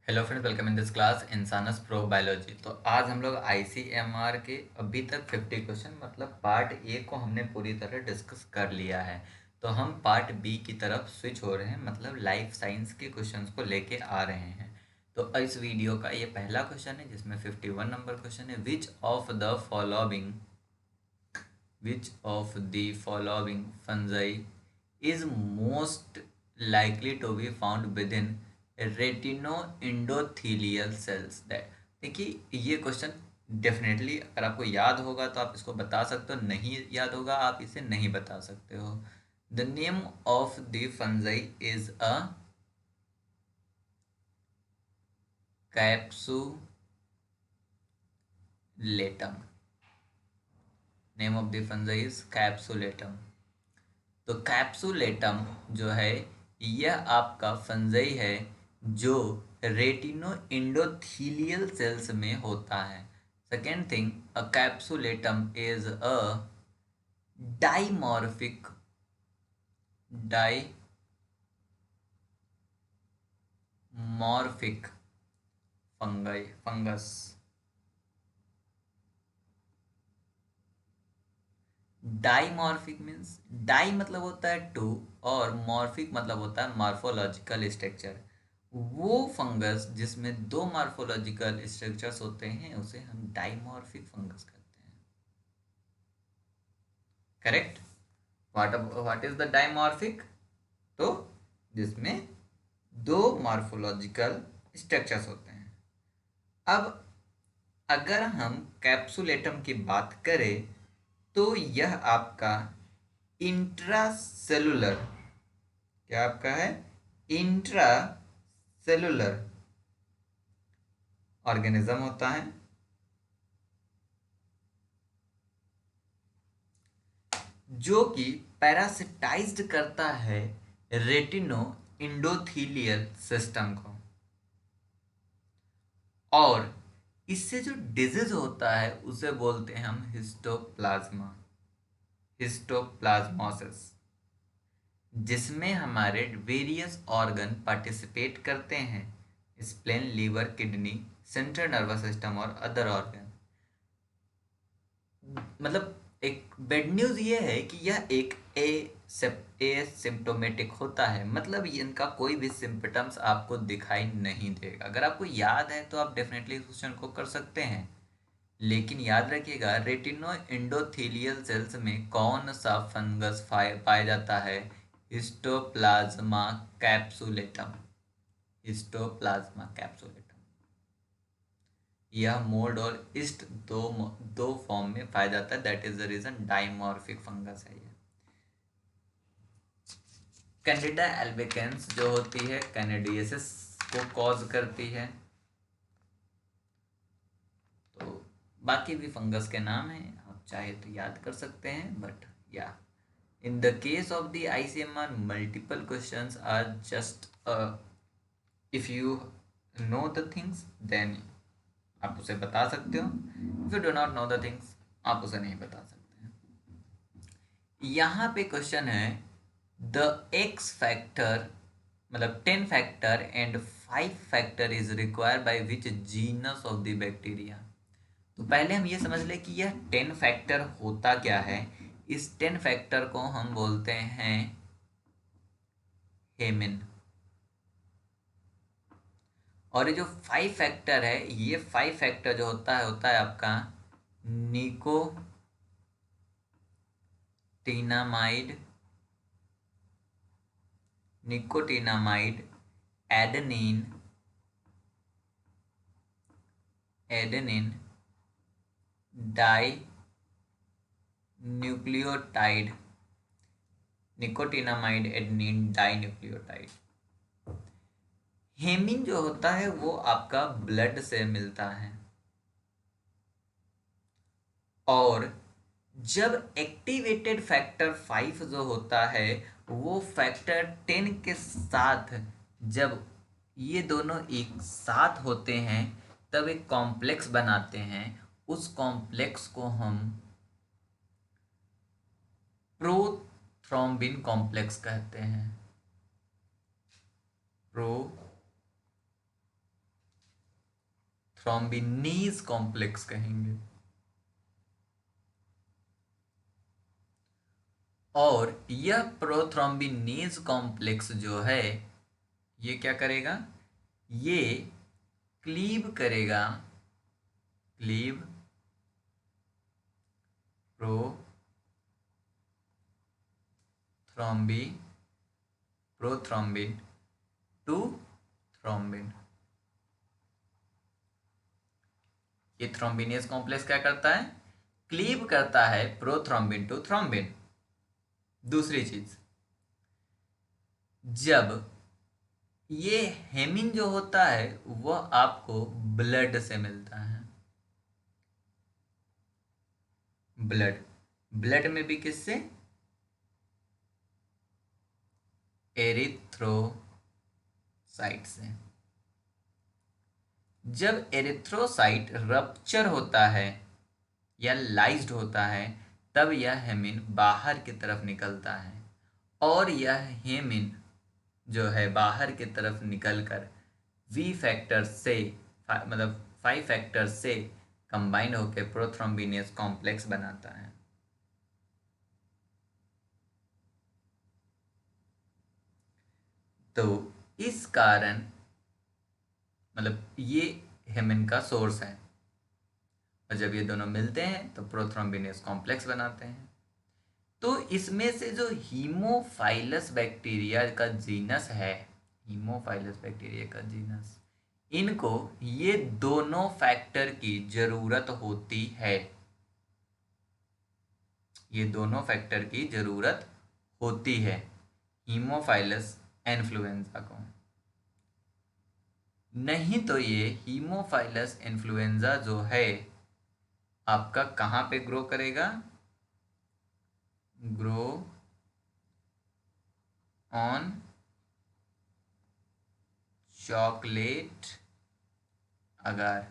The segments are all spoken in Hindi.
Hello friends, welcome in this class इंसानस प्रो बायोलॉजी। तो आज हम लोग आईसीएमआर के अभी तक 50 क्वेश्चन मतलब पार्ट ए को हमने पूरी तरह डिस्कस कर लिया है। तो हम पार्ट बी की तरफ स्विच हो रहे हैं, मतलब लाइफ साइंस के क्वेश्चंस को लेके आ रहे हैं। तो इस वीडियो का ये पहला क्वेश्चन है जिसमें 51 नंबर क्वेश्चन है। Which of the following fungi is most likely to be found within retinoendothelial cells that। देखिए ये क्वेश्चन डेफिनेटली अगर आपको याद होगा तो आप इसको बता सकते हो, नहीं याद होगा आप इसे नहीं बता सकते हो। The name of the fungi is a capsulatum. Name of the fungi is capsulatum. तो कैप्सुलेटम जो है यह आपका फंजाई है जो रेटिनो इंडोथीलियल सेल्स में होता है। Second thing, a capsulatum is a dimorphic dimorphic fungus. Dimorphic means di मतलब होता है टू और मॉर्फिक मतलब होता है मॉर्फोलॉजिकल स्ट्रक्चर। वो फंगस जिसमें दो मॉर्फोलॉजिकल स्ट्रक्चर्स होते हैं उसे हम डाइमॉर्फिक फंगस कहते हैं। Correct. What is the dimorphic? तो जिसमें दो मॉर्फोलॉजिकल स्ट्रक्चर्स होते हैं। अब अगर हम कैप्सुलेटम की बात करें तो यह आपका इंट्रासेलुलर, क्या आपका है, इंट्रा सेलुलर ऑर्गेनिज्म होता है जो कि पैरासिटाइज्ड करता है रेटिनो इंडोथीलियल सिस्टम को। और इससे जो डिजीज होता है उसे बोलते हैं हम हिस्टोप्लाज्मोसिस, जिसमें हमारे वेरियस ऑर्गन पार्टिसिपेट करते हैं। Spleen, liver, kidney, central nervous system और अदर ऑर्गन। मतलब एक बेड न्यूज़ ये है कि यह एक एसिम्प्टोमेटिक होता है, मतलब इनका कोई भी सिम्पटम्स आपको दिखाई नहीं देगा। अगर आपको याद है तो आप डेफिनेटली इस क्वेश्चन को कर सकते हैं, लेकिन याद रखिएगा रेटिनो एंडोथेलियल सेल्स में कौन सा फंगस पाया जाता है? Histoplasma capsulatum. Histoplasma capsulatum. यह मोल्ड और ईस्ट दो दो फॉर्म में पाया जाता है, that is the reason dimorphic fungus है ये। कैंडिडा एल्बिकेंस जो होती है कैनेडियसिस को कॉज करती है। तो बाकी भी फंगस के नाम हैं, आप चाहे तो याद कर सकते हैं, बट या in the case of the ICMR multiple questions are just if you know the things then आप उसे बता सकते हो। if you do not know the things आप उसे नहीं बता सकते हैं। यहाँ पे क्वेश्चन है द एक्स फैक्टर मतलब 10 factor and 5 factor is required by which genus of the bacteria. तो पहले हम ये समझ लें कि यह 10 फैक्टर होता क्या है। इस 10 फैक्टर को हम बोलते हैं हेमिन। और ये जो 5 फैक्टर है, ये 5 फैक्टर जो होता है आपका nicotinamide, adenine, di nucleotide, nicotinamide, adenine, di nucleotide. Hemin जो होता है वो आपका ब्लड से मिलता है, और जब एक्टिवेटेड फैक्टर 5 जो होता है वो फैक्टर 10 के साथ जब ये दोनों एक साथ होते हैं तब एक कॉम्प्लेक्स बनाते हैं। उस कॉम्प्लेक्स को हम प्रोथ्रोम्बिन कॉम्प्लेक्स कहते हैं। थ्रोम्बिनेज कॉम्प्लेक्स कहेंगे। और यह प्रोथ्रोम्बिनेज कॉम्प्लेक्स जो है ये क्या करेगा, ये क्लीव करेगा, क्लीव प्रोथ्रोम्बिन टू थ्रोम्बिन। ये थ्रोम्बिनेज कॉम्प्लेक्स क्या करता है, क्लीव करता है प्रोथ्रोम्बिन टू थ्रोम्बिन। दूसरी चीज, जब ये हेमिन जो होता है वह आपको ब्लड से मिलता है, ब्लड में भी किससे, एरिथ्रोसाइट से। जब एरिथ्रोसाइट रप्चर होता है या लाइज्ड होता है तब यह हेमिन बाहर की तरफ निकलता है, और यह हेमिन जो है बाहर की तरफ निकलकर वी फैक्टर से मतलब 5 फैक्टर से कंबाइन होकर प्रोथ्रोम्बिनेज कॉम्प्लेक्स बनाता है। तो इस कारण मतलब ये हेमिन का सोर्स है, और जब ये दोनों मिलते हैं तो प्रोथ्रोम्बिनेज कॉम्प्लेक्स बनाते हैं। तो इसमें से जो हीमोफाइलस बैक्टीरिया का जीनस है, हीमोफाइलस बैक्टीरिया का जीनस, इनको ये दोनों फैक्टर की जरूरत होती है, ये दोनों फैक्टर की जरूरत होती है हीमोफाइलस इन्फ्लुएंजा को। नहीं तो ये हीमोफाइलस इन्फ्लुएंजा जो है आपका कहाँ पे ग्रो करेगा, grow on chocolate agar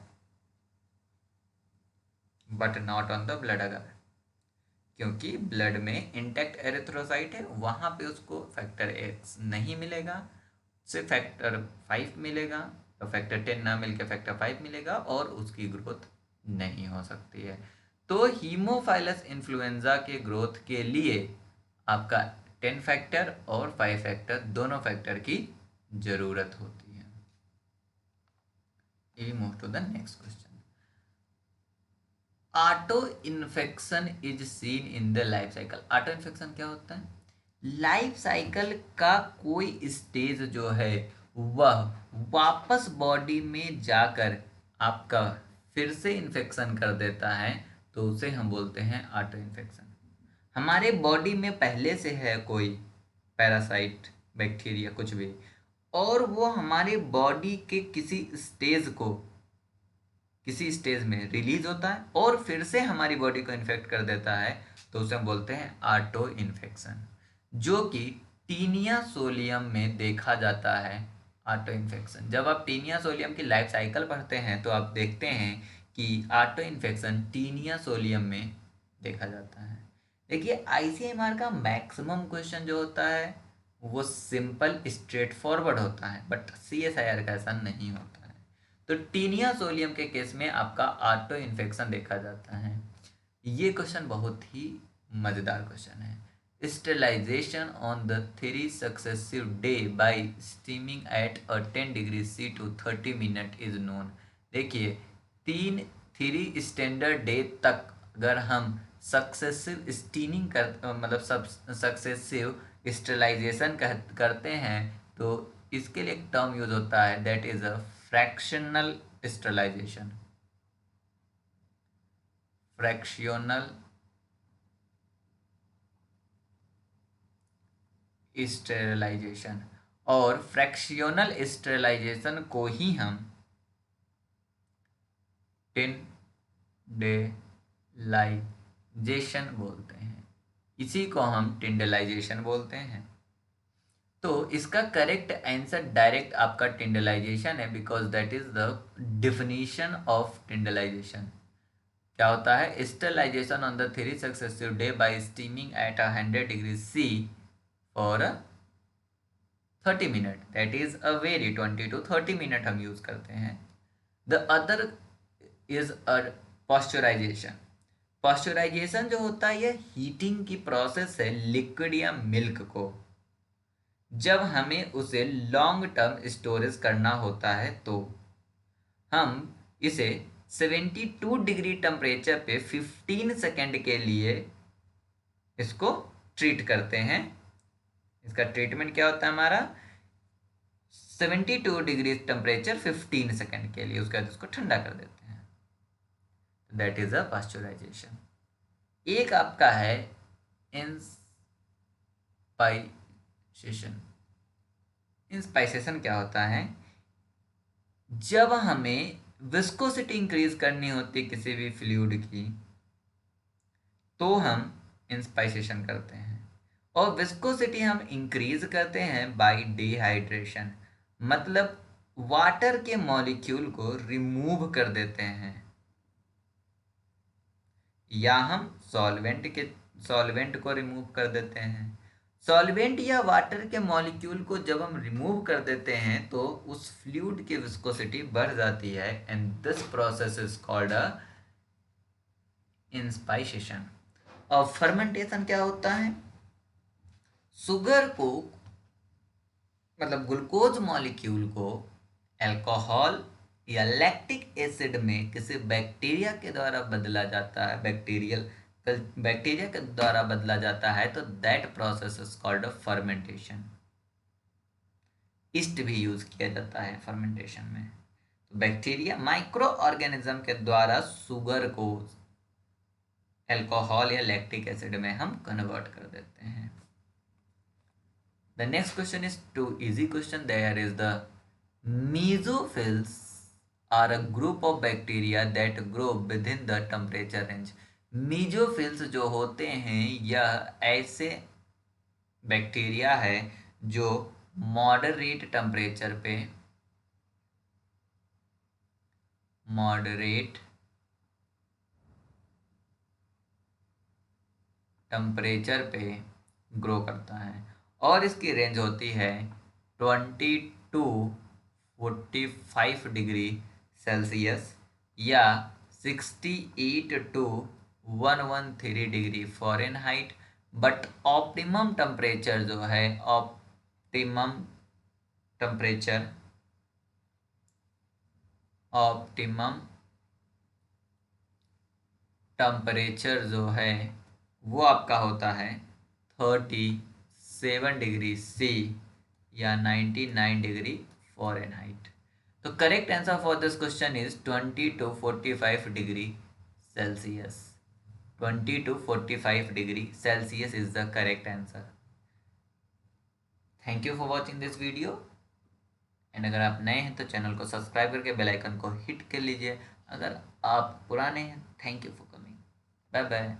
but not on the blood agar, क्योंकि ब्लड में इंटैक्ट एरिथ्रोसाइट है, वहां पे उसको फैक्टर एक्स नहीं मिलेगा, सिर्फ फैक्टर 5 मिलेगा, तो फैक्टर 10 ना मिलकर फैक्टर 5 मिलेगा और उसकी ग्रोथ नहीं हो सकती है। तो हीमोफाइलस इन्फ्लुएंजा के ग्रोथ के लिए आपका 10 फैक्टर और 5 फैक्टर दोनों फैक्टर की जरूरत होती है। We move to the next question. Auto infection is seen in the life cycle. Auto infection क्या होता है, लाइफ साइकिल का कोई स्टेज जो है वह वापस बॉडी में जाकर आपका फिर से इन्फेक्शन कर देता है, तो उसे हम बोलते हैं ऑटो इन्फेक्शन। हमारे बॉडी में पहले से है कोई पैरासाइट, बैक्टीरिया, कुछ भी, और वो हमारे बॉडी के किसी स्टेज में रिलीज होता है और फिर से हमारी बॉडी को इन्फेक्ट कर देता है, तो उसे हम बोलते हैं ऑटो इन्फेक्शन, जो कि टीनिया सोलियम में देखा जाता है। ऑटो इन्फेक्शन, जब आप टीनिया सोलियम की लाइफ साइकिल पढ़ते हैं तो आप देखते हैं कि ऑटो इन्फेक्शन टीनिया सोलियम में देखा जाता है। देखिए आईसीएमआर का मैक्सिमम क्वेश्चन जो होता है वो सिंपल स्ट्रेट फॉरवर्ड होता है, बट सीएसआईआर का ऐसा नहीं होता है। तो टीनिया सोलियम के केस में आपका ऑटो इन्फेक्शन देखा जाता है। ये क्वेश्चन बहुत ही मज़ेदार क्वेश्चन है। Sterilisation on the 3 successive day by steaming at a 10 degree C to 30 minute is known. देखिए 3 स्टैंडर्ड डे तक अगर हम सक्सेसिव स्टीनिंग सक्सेसिव स्टेरिलाइजेशन करते हैं तो इसके लिए एक टर्म यूज होता है, that is a fractional sterilisation. Fractional sterilisation, और फ्रैक्शनल स्टेरिलाइजेशन को ही हम टिंडेलाइजेशन बोलते हैं, इसी को हम टिंडेलाइजेशन बोलते हैं। तो इसका करेक्ट आंसर डायरेक्ट आपका टिंडेलाइजेशन है, because that is the definition of tyndallisation. क्या होता है, sterilisation on the 3 successive day by steaming at 100 degree C for 30 minute, that is a very 20 to 30 minute हम यूज करते हैं। The other is a pasteurisation. Pasteurisation जो होता है ये हीटिंग की प्रोसेस है लिक्विड या मिल्क को। जब हमें उसे लॉन्ग टर्म स्टोरेज करना होता है तो हम इसे 72 डिग्री टेम्परेचर पे 15 सेकेंड के लिए इसको ट्रीट करते हैं। इसका ट्रीटमेंट क्या होता है हमारा, 72 डिग्री टेम्परेचर 15 सेकेंड के लिए, उसके बाद उसको ठंडा कर देते हैं। That is a pasteurisation. एक आपका है इंस्पाइसेशन। इंस्पाइसेशन क्या होता है, जब हमें विस्कोसिटी इंक्रीज करनी होती है किसी भी फ्लूइड की तो हम इंस्पाइसेशन करते हैं। और विस्कोसिटी हम इंक्रीज करते हैं बाय डिहाइड्रेशन, मतलब वाटर के मॉलिक्यूल को रिमूव कर देते हैं, या हम सॉल्वेंट को रिमूव कर देते हैं। सॉल्वेंट या वाटर के मॉलिक्यूल को जब हम रिमूव कर देते हैं तो उस फ्लूइड की विस्कोसिटी बढ़ जाती है and this process is called a inspissation. और फर्मेंटेशन क्या होता है, शुगर को मतलब ग्लूकोज मॉलिक्यूल को अल्कोहल या लैक्टिक एसिड में किसी बैक्टीरिया के द्वारा बदला जाता है, बैक्टीरिया के द्वारा बदला जाता है, तो that process is called fermentation. East भी यूज किया जाता है फर्मेंटेशन में। तो बैक्टीरिया माइक्रो ऑर्गेनिज्म के द्वारा शुगर को अल्कोहल या लैक्टिक एसिड में हम कन्वर्ट कर देते हैं। The next question is too easy question. There is the mesophils are a group of bacteria that grow within the temperature range. mesophils जो होते हैं यह ऐसे बैक्टीरिया है जो मॉडरेट टेम्परेचर पे ग्रो करता है और इसकी रेंज होती है 20 टू 45 डिग्री सेल्सियस या 68 टू 113 degree Fahrenheit. But optimum temperature जो है, ऑप्टिमम टेम्परेचर जो है वो आपका होता है 37 डिग्री सी या 99 डिग्री फ़ारेनहाइट। तो correct answer for this question is 20 to 45 degree Celsius. 20 to 45 degree Celsius is the correct answer. Thank you for watching this video and अगर आप नए हैं तो चैनल को सब्सक्राइब करके बेल आइकन को हिट कर लीजिए। अगर आप पुराने हैं, thank you for coming. Bye bye.